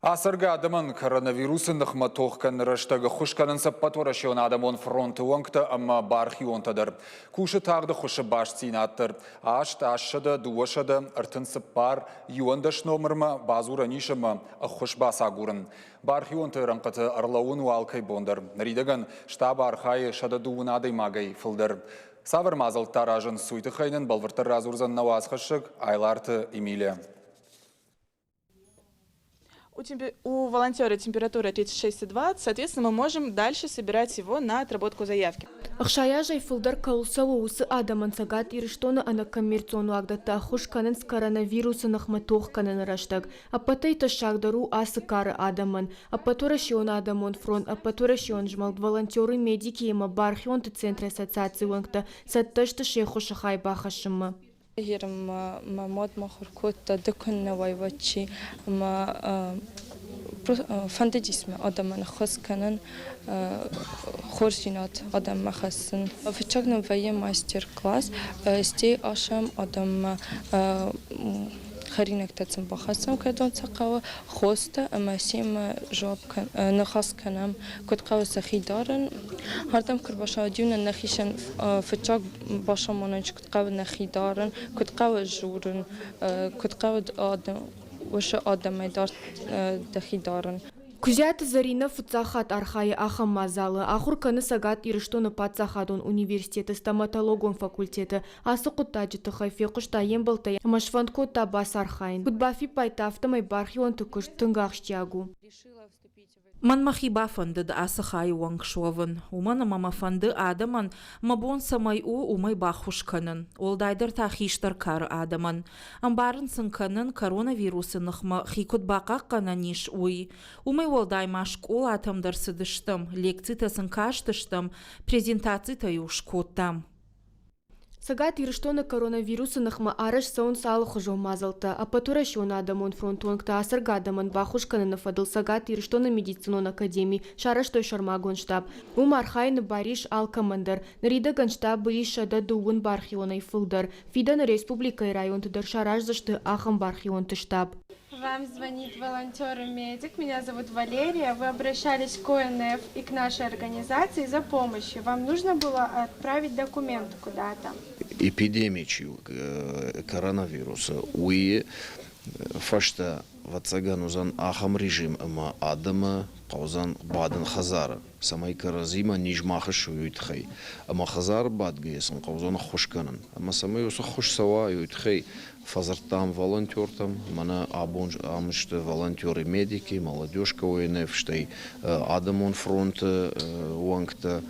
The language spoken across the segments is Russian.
Асырга адамын коронавирусын нықматоққан рыштағы құшқанын саппаторашион адамон фронты оңқты, амма бархи онтадыр. Кушы тағды құшы баш цинаттыр. Ашт ашшыды, дуашыды, ыртын сыппар, юандаш номырма, базура нишыма, құш баса гурын. Бархи онты рынқыты арлауын уалкай бондыр. Ридаган штаб архайы шады дуынады магай фылдыр. Савыр мазылттар ажын суйты қайнын балвыртыр разурзан науазқышық айларты Эмилия. У волонтера температура 36,2, соответственно, мы можем дальше собирать его на отработку заявки. Ахшаяжай фылдар каулсава усы адаман сагат ириштоны ана коммерциону агдата хушканын с коронавирусы нахматох канын раштаг. Апатай ташагдару асы кары адаман. Апатурашион адамон фронт, апатурашион жмалд волонтеры медики ема бархионты центра ассоциации ванкта сатташты шеху шахай бахашыма. Гирм мод махуркут дукун вайвачи фантазисме адаман хасканан хорсинат адам махасын. Вчерным вае мастер-класс сте ашам адам خرينك تتسم بخصم كدون تقوى خوسته اما سيم جواب كان نخص كنام كنت قوى سخي دارن هردم كر باشا ديون نخيشن فتاق باشا مانج كنت قوى نخي دارن كنت قوى جورن كنت قوى آدم وش آدم دار دخي دارن Кузят Зарина фуцахат архая ахам мазалы, ахурканы сагат ириштоны пацахадон университеты стоматологон факультеты, асы кутаджиты хайфе кушта ембалтай, машванко табас архайн. Кутбафи пайтафтамай бархион тукуш тынгахштягу. Манмахи бафанды да асы хай уангшовын. Умана мамафанды адаман мабон самай умай бахушканын. Олдайдыр тахиштар кар адаман. Амбарын сынканын коронавирусы нахма хикут бақақ кананиш уй. Умай олдай машкол атамдар сыдыштым. Лекци сынкаштыштым. Презентаци таюшкоттам. Сагат ириштоны коронавирусы нахма араш саун салы хужо мазалта, а патурашион адамон фронтуангта асырга адаман бахушканы нафадыл сагат ириштоны медицинон академии, шараш той шармагон штаб. Архайны бариш ал командир, наридаган штаб быиш шада дуун бархионай фылдар. Фидан республика и район тыдар шараш зашты ахам бархион ты штаб. Вам звонит волонтер-медик, меня зовут Валерия. Вы обращались к ОНФ и к нашей организации за помощью. Вам нужно было отправить документы куда-то? Эпидемию коронавируса уи фашта вацаганузан ахам режим ама адама паузан баден хазара самай каразима нижмахаш уйтхай ама хазар бад гесэн паузан хушканан ама самай уса хуш сава уйтхай фазартам волонтёртам мана абонж амшты волонтеры медики молодежка ОНФ штай адамон фронт уангта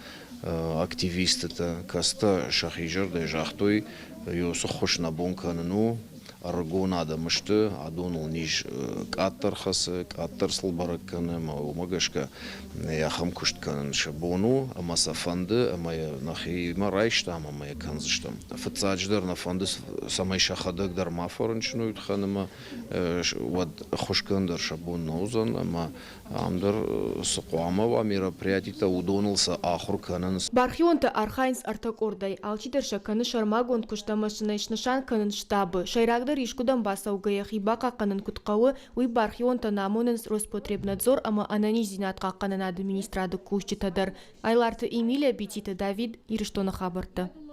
активисты каста шахижар да жахтой юса хуш на бонкану аргонада мышты адонул ниж каттар хасы каттар слбаракканы магашка яхам куштканын шабону амасафанды амая нахи марайштам амая канзыштам фацадждар на фанды самай шахадак дар мафорынчну утханыма вад хушкандар шабон наузан ама амдар сукуама ва мероприятита удонулса ахур канын Бархионта архайнс артакордай алчидер шаканы шармагон куштамашына ишнышан канын штабы шайрагдар ишкудан баса угаяхи бака канын куткавы уй бархионта намонынс Роспотребнадзор ама ананизинатка канын администрады кушчитадар айларты Эмилия Битита Давид ириштона хабарты.